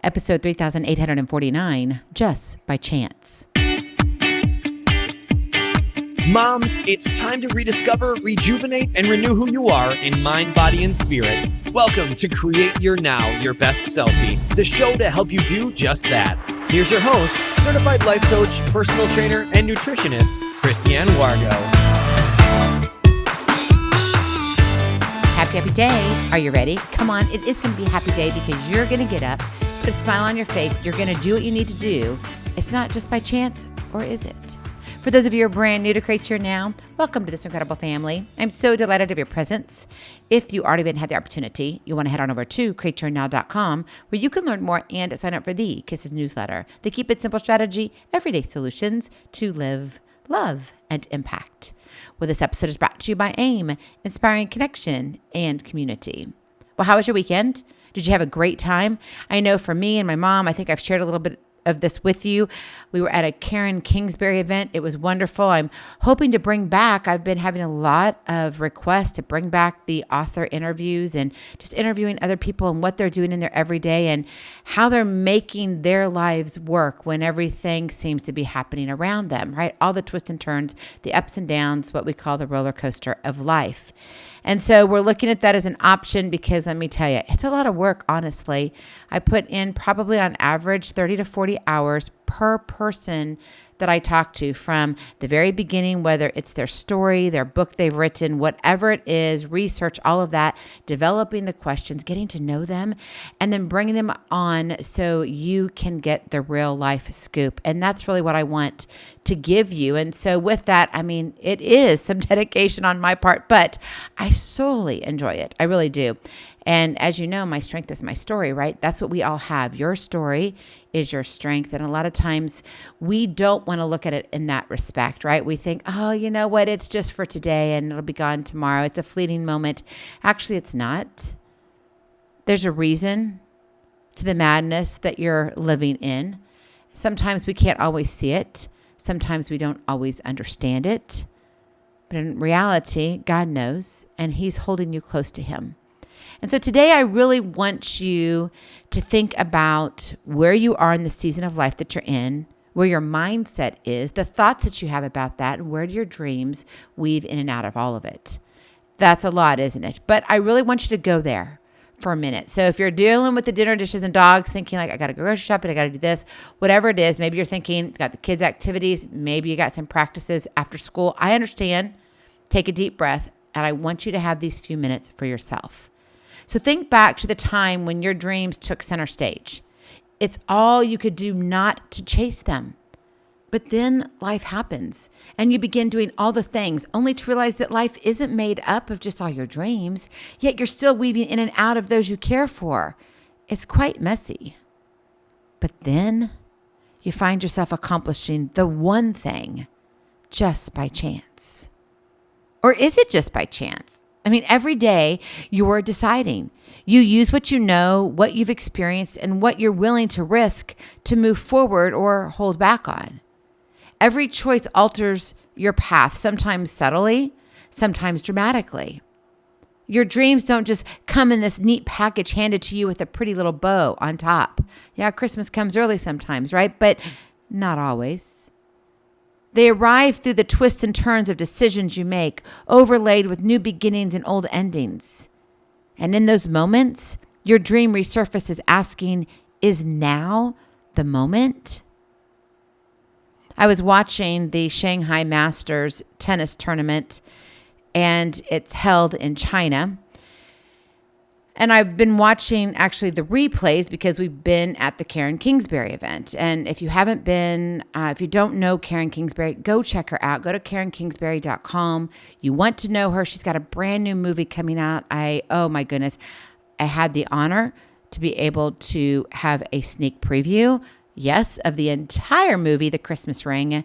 episode 3849, Just by Chance. Moms, it's time to rediscover, rejuvenate, and renew who you are in mind, body, and spirit. Welcome to Create Your Now, Your Best Selfie, the show to help you do just that. Here's your host, certified life coach, personal trainer, and nutritionist, Christiane Wargo. Happy day. Are you ready? Come on. It is going to be a happy day because you're going to get up, put a smile on your face. You're going to do what you need to do. It's not just by chance, or is it? For those of you who are brand new to Create Your Now, welcome to this incredible family. I'm so delighted of your presence. If you already had the opportunity, you want to head on over to createyournow.com where you can learn more and sign up for the Kisses newsletter, the Keep It Simple strategy, everyday solutions to live, love, and impact. Well, this episode is brought to you by AIM, inspiring connection and community. Well, how was your weekend? Did you have a great time? I know for me and my mom, I think I've shared a little bit of this with you. We were at a Karen Kingsbury event. It was wonderful. I'm hoping to bring back, I've been having a lot of requests to bring back the author interviews and just interviewing other people and what they're doing in their everyday and how they're making their lives work when everything seems to be happening around them, right? All the twists and turns, the ups and downs, what we call the roller coaster of life. And so we're looking at that as an option because let me tell you, it's a lot of work, honestly. I put in probably on average 30 to 40 hours per person that I talk to from the very beginning, whether it's their story, their book they've written, whatever it is, research, all of that, developing the questions, getting to know them, and then bringing them on so you can get the real life scoop. And that's really what I want to give you. And so with that, I mean, it is some dedication on my part, but I solely enjoy it. I really do. And as you know, my strength is my story, right? That's what we all have. Your story is your strength. And a lot of times we don't want to look at it in that respect, right? We think, oh, you know what? It's just for today and it'll be gone tomorrow. It's a fleeting moment. Actually, it's not. There's a reason to the madness that you're living in. Sometimes we can't always see it. Sometimes we don't always understand it. But in reality, God knows, and He's holding you close to Him. And so today I really want you to think about where you are in the season of life that you're in, where your mindset is, the thoughts that you have about that, and where do your dreams weave in and out of all of it. That's a lot, isn't it? But I really want you to go there for a minute. So if you're dealing with the dinner dishes and dogs, thinking like, I got to go grocery shopping, I got to do this, whatever it is, maybe you're thinking, got the kids' activities, maybe you got some practices after school. I understand. Take a deep breath, and I want you to have these few minutes for yourself. So think back to the time when your dreams took center stage. It's all you could do not to chase them. But then life happens and you begin doing all the things only to realize that life isn't made up of just all your dreams, yet you're still weaving in and out of those you care for. It's quite messy. But then you find yourself accomplishing the one thing just by chance. Or is it just by chance? I mean, every day you're deciding. You use what you know, what you've experienced, and what you're willing to risk to move forward or hold back on. Every choice alters your path, sometimes subtly, sometimes dramatically. Your dreams don't just come in this neat package handed to you with a pretty little bow on top. Yeah, Christmas comes early sometimes, right? But not always. They arrive through the twists and turns of decisions you make, overlaid with new beginnings and old endings. And in those moments, your dream resurfaces asking, is now the moment? I was watching the Shanghai Masters tennis tournament, and it's held in China. And I've been watching actually the replays because we've been at the Karen Kingsbury event. And if you haven't been, if you don't know Karen Kingsbury, go check her out. Go to KarenKingsbury.com. You want to know her. She's got a brand new movie coming out. Oh my goodness. I had the honor to be able to have a sneak preview, yes, of the entire movie, The Christmas Ring.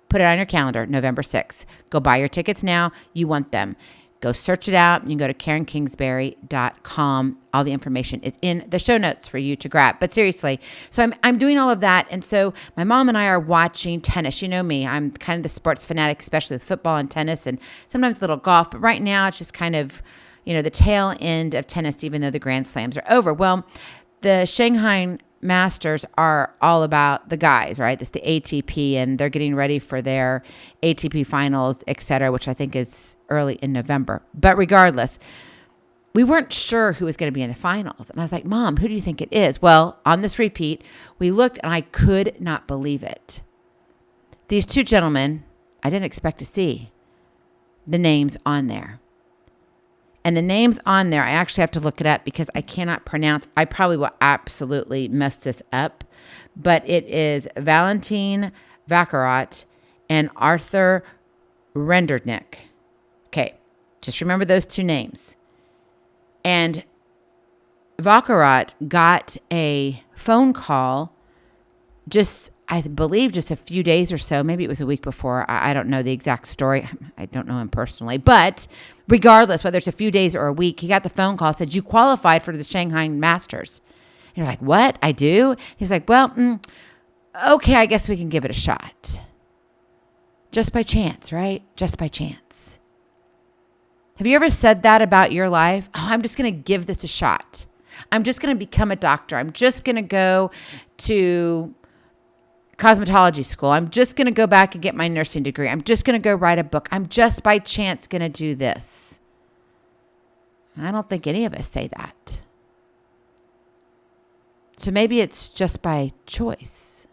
Put it on your calendar, November 6th. Go buy your tickets now. You want them. Go search it out. You can go to KarenKingsbury.com. All the information is in the show notes for you to grab. But seriously, so I'm doing all of that. And so my mom and I are watching tennis. You know me. I'm kind of the sports fanatic, especially with football and tennis and sometimes a little golf. But right now it's just kind of, the tail end of tennis, even though the Grand Slams are over. Well, the Shanghai Masters are all about the guys, right? It's the ATP, and they're getting ready for their ATP finals, et cetera, which I think is early in November. But regardless, we weren't sure who was going to be in the finals. And I was like, Mom, who do you think it is? Well, on this repeat, we looked and I could not believe it. These two gentlemen, I didn't expect to see the names on there. And the names on there, I actually have to look it up because I cannot pronounce. I probably will absolutely mess this up. But it is Valentin Vakarot and Arthur Rendernick. Okay, just remember those two names. And Vakarot got a phone call I believe just a few days or so. Maybe it was a week before. I don't know the exact story. I don't know him personally. But regardless, whether it's a few days or a week, he got the phone call, said, you qualified for the Shanghai Masters. And you're like, what? I do? He's like, well, okay, I guess we can give it a shot. Just by chance, right? Just by chance. Have you ever said that about your life? Oh, I'm just going to give this a shot. I'm just going to become a doctor. I'm just going to go to cosmetology school. I'm just going to go back and get my nursing degree. I'm just going to go write a book. I'm just by chance going to do this. I don't think any of us say that. So maybe it's just by choice.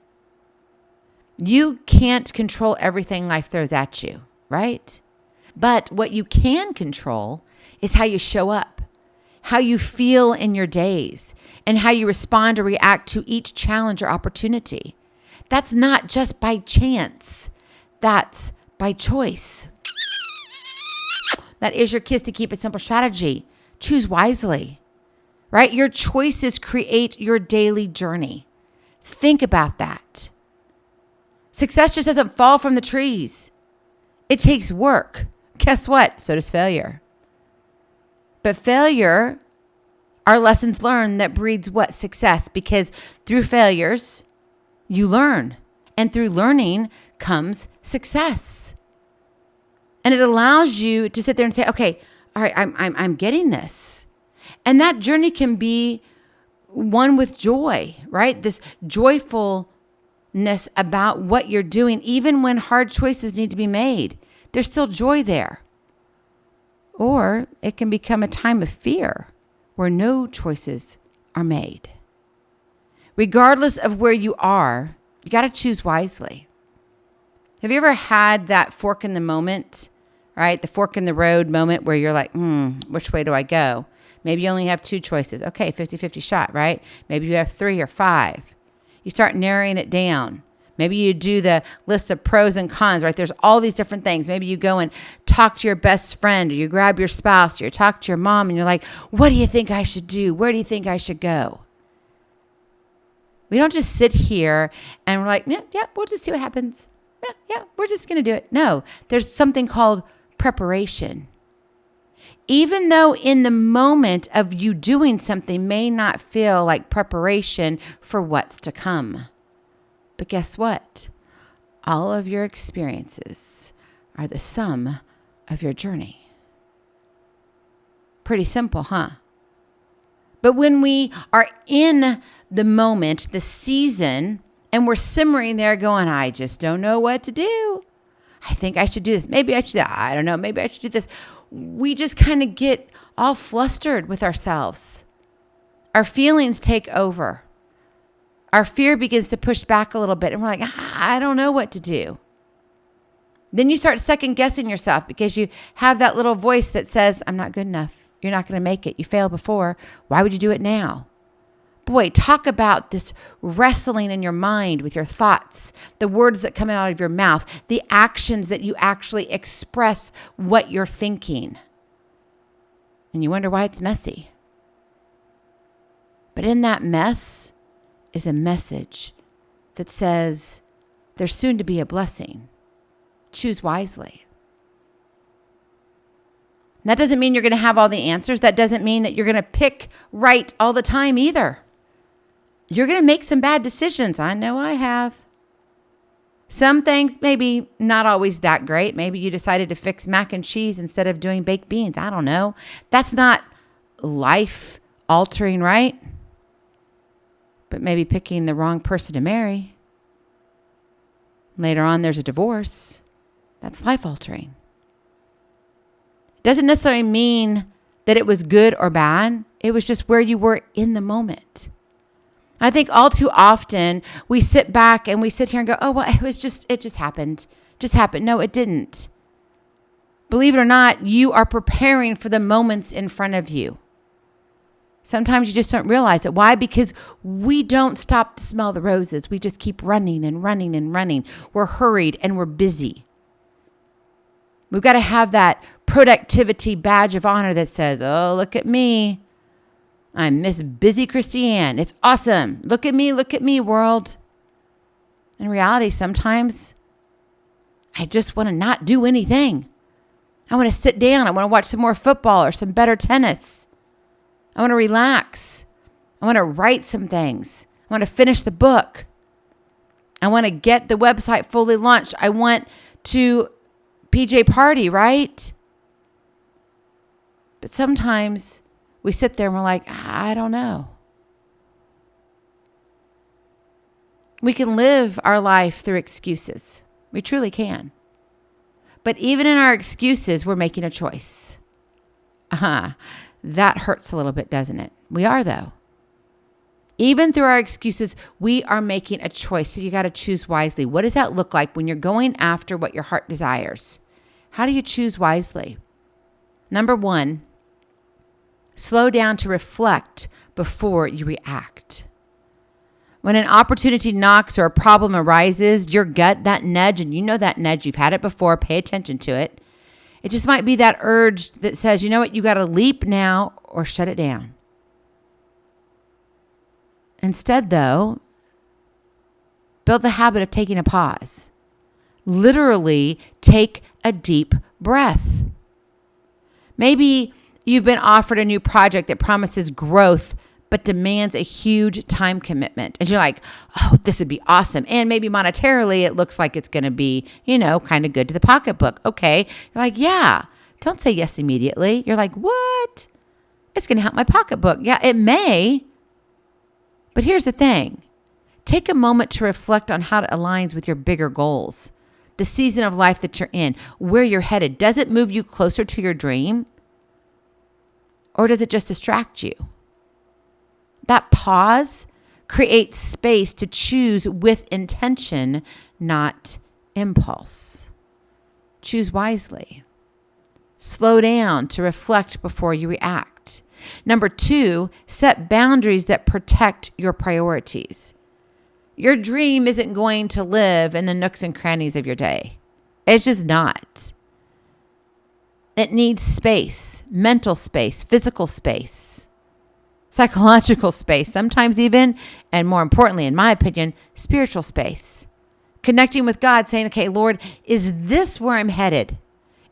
You can't control everything life throws at you, right? But what you can control is how you show up, how you feel in your days, and how you respond or react to each challenge or opportunity. That's not just by chance. That's by choice. That is your kiss to keep it simple strategy. Choose wisely, right? Your choices create your daily journey. Think about that. Success just doesn't fall from the trees. It takes work. Guess what? So does failure. But failure are lessons learned that breeds what? Success. Because through failures, you learn. And through learning comes success. And it allows you to sit there and say, okay, all right, I'm getting this. And that journey can be one with joy, right? This joyfulness about what you're doing, even when hard choices need to be made. There's still joy there. Or it can become a time of fear where no choices are made. Regardless of where you are, you got to choose wisely. Have you ever had that fork in the moment, right? The fork in the road moment where you're like, which way do I go? Maybe you only have two choices. Okay, 50-50 shot, right? Maybe you have 3 or 5. You start narrowing it down. Maybe you do the list of pros and cons, right? There's all these different things. Maybe you go and talk to your best friend, or you grab your spouse, or you talk to your mom, and you're like, what do you think I should do? Where do you think I should go? We don't just sit here and we're like, yeah, we'll just see what happens. Yeah, we're just going to do it. No, there's something called preparation. Even though in the moment of you doing something may not feel like preparation for what's to come. But guess what? All of your experiences are the sum of your journey. Pretty simple, huh? But when we are in the moment, the season, and we're simmering there going, I just don't know what to do. I think I should do this. Maybe I should do that. I don't know. Maybe I should do this. We just kind of get all flustered with ourselves. Our feelings take over. Our fear begins to push back a little bit, and we're like, I don't know what to do. Then you start second guessing yourself because you have that little voice that says, I'm not good enough. You're not going to make it. You failed before. Why would you do it now? Boy, talk about this wrestling in your mind with your thoughts, the words that come out of your mouth, the actions that you actually express what you're thinking. And you wonder why it's messy. But in that mess is a message that says there's soon to be a blessing. Choose wisely. And that doesn't mean you're going to have all the answers. That doesn't mean that you're going to pick right all the time either. You're going to make some bad decisions. I know I have. Some things maybe not always that great. Maybe you decided to fix mac and cheese instead of doing baked beans. I don't know. That's not life altering, right? but maybe picking the wrong person to marry. Later on, there's a divorce. That's life-altering. Doesn't necessarily mean that it was good or bad. It was just where you were in the moment. I think all too often we sit back and we sit here and go, oh, well, it just happened. Just happened. No, it didn't. Believe it or not, you are preparing for the moments in front of you. Sometimes you just don't realize it. Why? Because we don't stop to smell the roses. We just keep running and running and running. We're hurried and we're busy. We've got to have that productivity badge of honor that says, oh, look at me. I'm Miss Busy Christiane. It's awesome. Look at me, world. In reality, sometimes I just want to not do anything. I want to sit down. I want to watch some more football or some better tennis. I want to relax. I want to write some things. I want to finish the book. I want to get the website fully launched. I want to PJ party, right? But sometimes we sit there and we're like, I don't know. We can live our life through excuses. We truly can. But even in our excuses, we're making a choice. That hurts a little bit, doesn't it? We are, though. Even through our excuses, we are making a choice. So you got to choose wisely. What does that look like when you're going after what your heart desires? How do you choose wisely? Number 1, slow down to reflect before you react. When an opportunity knocks or a problem arises, your gut, that nudge, and you know that nudge, you've had it before, pay attention to it. It just might be that urge that says, you know what, you got to leap now or shut it down. Instead, though, build the habit of taking a pause. Literally take a deep breath. Maybe you've been offered a new project that promises growth but demands a huge time commitment. And you're like, oh, this would be awesome. And maybe monetarily, it looks like it's going to be, kind of good to the pocketbook. Okay. You're like, yeah. Don't say yes immediately. You're like, what? It's going to help my pocketbook. Yeah, it may. But here's the thing. Take a moment to reflect on how it aligns with your bigger goals, the season of life that you're in, where you're headed. Does it move you closer to your dream? Or does it just distract you? That pause creates space to choose with intention, not impulse. Choose wisely. Slow down to reflect before you react. Number 2, set boundaries that protect your priorities. Your dream isn't going to live in the nooks and crannies of your day. It's just not. It needs space, mental space, physical space, psychological space, sometimes even, and more importantly, in my opinion, spiritual space. Connecting with God, saying, okay, Lord, is this where I'm headed?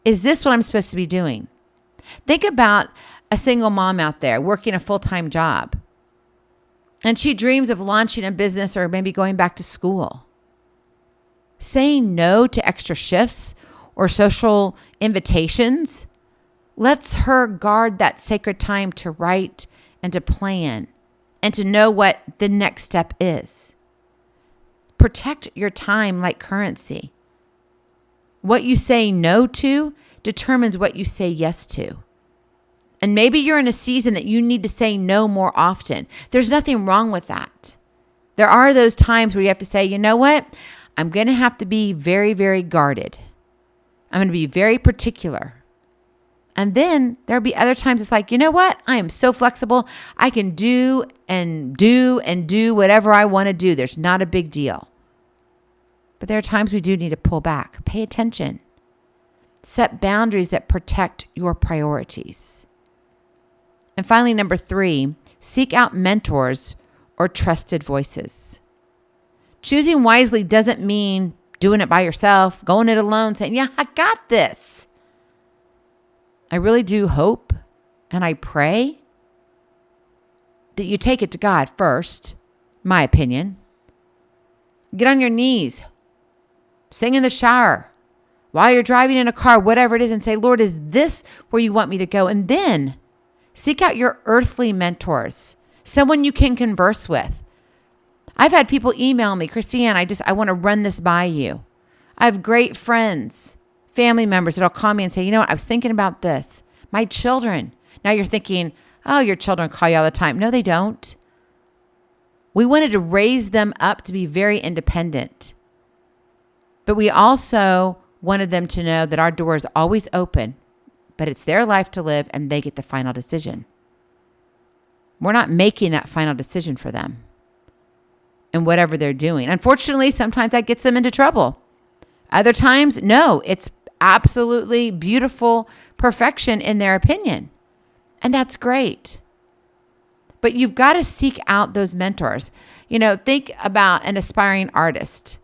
Is this what I'm supposed to be doing? Think about a single mom out there working a full-time job. And she dreams of launching a business or maybe going back to school. Saying no to extra shifts or social invitations lets her guard that sacred time to write and to plan and to know what the next step is. Protect your time like currency. What you say no to determines what you say yes to. And maybe you're in a season that you need to say no more often. There's nothing wrong with that. There are those times where you have to say, you know what? I'm going to have to be very, very guarded. I'm going to be very particular. And then there'll be other times it's like, you know what? I am so flexible. I can do whatever I want to do. There's not a big deal. But there are times we do need to pull back. Pay attention. Set boundaries that protect your priorities. And finally, number 3, seek out mentors or trusted voices. Choosing wisely doesn't mean doing it by yourself, going it alone, saying, yeah, I got this. I really do hope and I pray that you take it to God first, my opinion. Get on your knees, sing in the shower, while you're driving in a car, whatever it is, and say, Lord, is this where you want me to go? And then seek out your earthly mentors, someone you can converse with. I've had people email me, Christiane, I want to run this by you. I have great friends, family members that'll call me and say, you know what, I was thinking about this. My children. Now you're thinking, oh, your children call you all the time. No, they don't. We wanted to raise them up to be very independent. But we also wanted them to know that our door is always open, but it's their life to live and they get the final decision. We're not making that final decision for them and whatever they're doing. Unfortunately, sometimes that gets them into trouble. Other times, no, it's absolutely beautiful perfection in their opinion. And that's great. But you've got to seek out those mentors. Think about an aspiring artist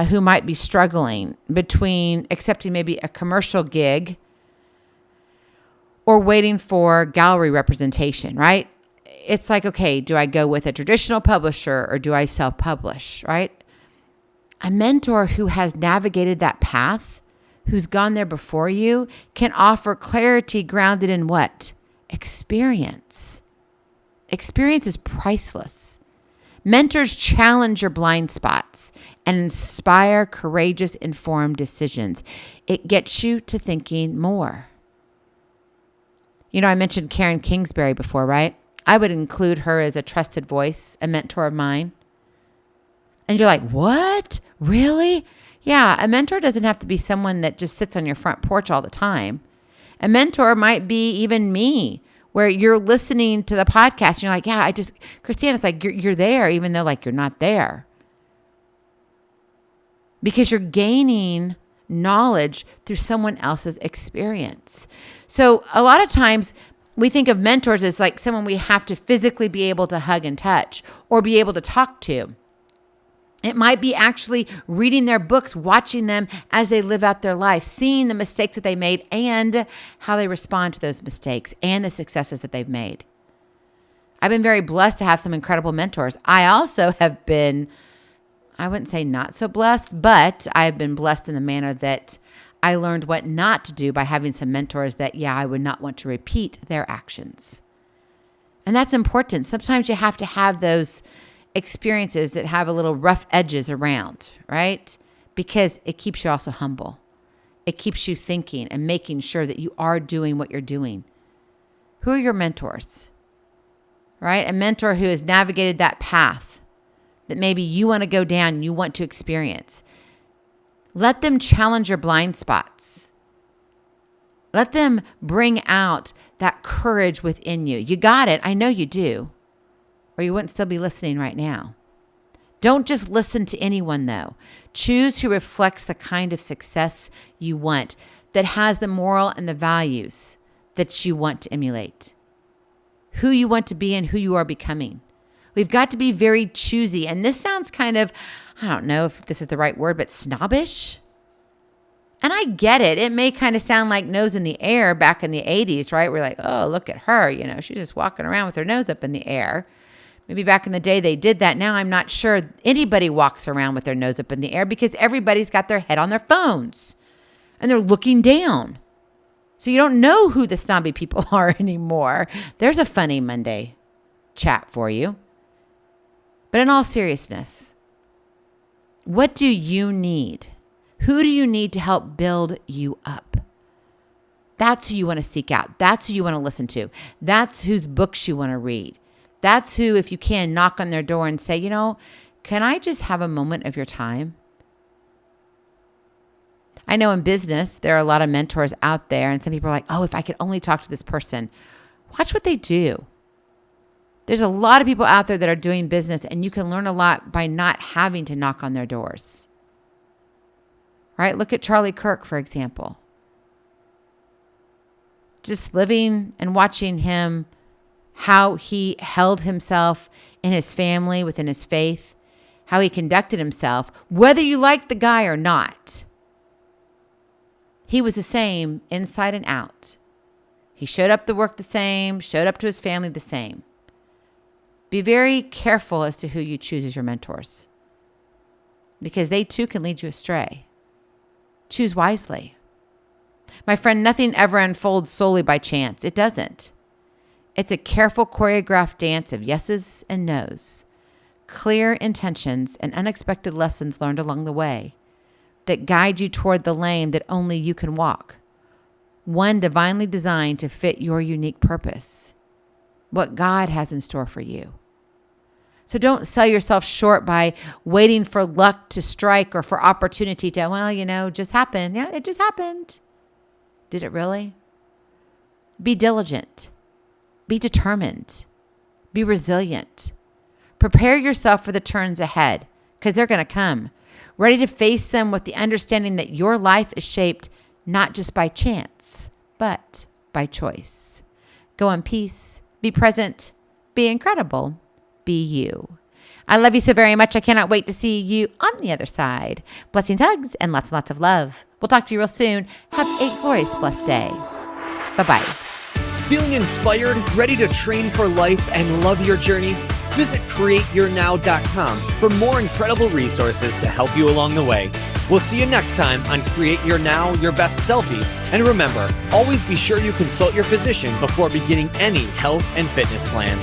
who might be struggling between accepting maybe a commercial gig or waiting for gallery representation, right? It's like, okay, do I go with a traditional publisher or do I self-publish, right? A mentor who has navigated that path, who's gone there before you, can offer clarity grounded in what? Experience. Experience is priceless. Mentors challenge your blind spots and inspire courageous, informed decisions. It gets you to thinking more. I mentioned Karen Kingsbury before, right? I would include her as a trusted voice, a mentor of mine. And you're like, what? Really? Yeah, a mentor doesn't have to be someone that just sits on your front porch all the time. A mentor might be even me, where you're listening to the podcast and you're like, yeah, Christiane, it's like you're there, even though like you're not there. Because you're gaining knowledge through someone else's experience. So a lot of times we think of mentors as like someone we have to physically be able to hug and touch or be able to talk to. It might be actually reading their books, watching them as they live out their life, seeing the mistakes that they made and how they respond to those mistakes and the successes that they've made. I've been very blessed to have some incredible mentors. I also have been, I wouldn't say not so blessed, but I've been blessed in the manner that I learned what not to do by having some mentors that, I would not want to repeat their actions. And that's important. Sometimes you have to have those experiences that have a little rough edges around, right? Because it keeps you also humble. It keeps you thinking and making sure that you are doing what you're doing. Who are your mentors, right? A mentor who has navigated that path that maybe you want to go down, you want to experience. Let them challenge your blind spots. Let them bring out that courage within you. You got it. I know you do. Or you wouldn't still be listening right now. Don't just listen to anyone, though. Choose who reflects the kind of success you want, that has the moral and the values that you want to emulate, who you want to be and who you are becoming. We've got to be very choosy. And this sounds kind of, I don't know if this is the right word, but snobbish. And I get it. It may kind of sound like nose in the air back in the 80s, right? We're like, oh, look at her. She's just walking around with her nose up in the air. Maybe back in the day they did that. Now I'm not sure anybody walks around with their nose up in the air because everybody's got their head on their phones and they're looking down. So you don't know who the snobby people are anymore. There's a funny Monday chat for you. But in all seriousness, what do you need? Who do you need to help build you up? That's who you want to seek out. That's who you want to listen to. That's whose books you want to read. That's who, if you can, knock on their door and say, can I just have a moment of your time? I know in business, there are a lot of mentors out there, and some people are like, oh, if I could only talk to this person. Watch what they do. There's a lot of people out there that are doing business, and you can learn a lot by not having to knock on their doors. Right? Look at Charlie Kirk, for example. Just living and watching him, how he held himself in his family, within his faith, how he conducted himself, whether you liked the guy or not. He was the same inside and out. He showed up to work the same, showed up to his family the same. Be very careful as to who you choose as your mentors, because they too can lead you astray. Choose wisely. My friend, nothing ever unfolds solely by chance. It doesn't. It's a careful choreographed dance of yeses and nos, clear intentions and unexpected lessons learned along the way that guide you toward the lane that only you can walk, one divinely designed to fit your unique purpose, what God has in store for you. So don't sell yourself short by waiting for luck to strike or for opportunity to, just happen. Yeah, it just happened. Did it really? Be diligent. Be determined. Be resilient. Prepare yourself for the turns ahead because they're going to come. Ready to face them with the understanding that your life is shaped not just by chance, but by choice. Go in peace. Be present. Be incredible. Be you. I love you so very much. I cannot wait to see you on the other side. Blessings, hugs, and lots and lots of love. We'll talk to you real soon. Have a glorious, blessed day. Bye-bye. Feeling inspired, ready to train for life and love your journey? Visit createyournow.com for more incredible resources to help you along the way. We'll see you next time on Create Your Now, Your Best Selfie. And remember, always be sure you consult your physician before beginning any health and fitness plan.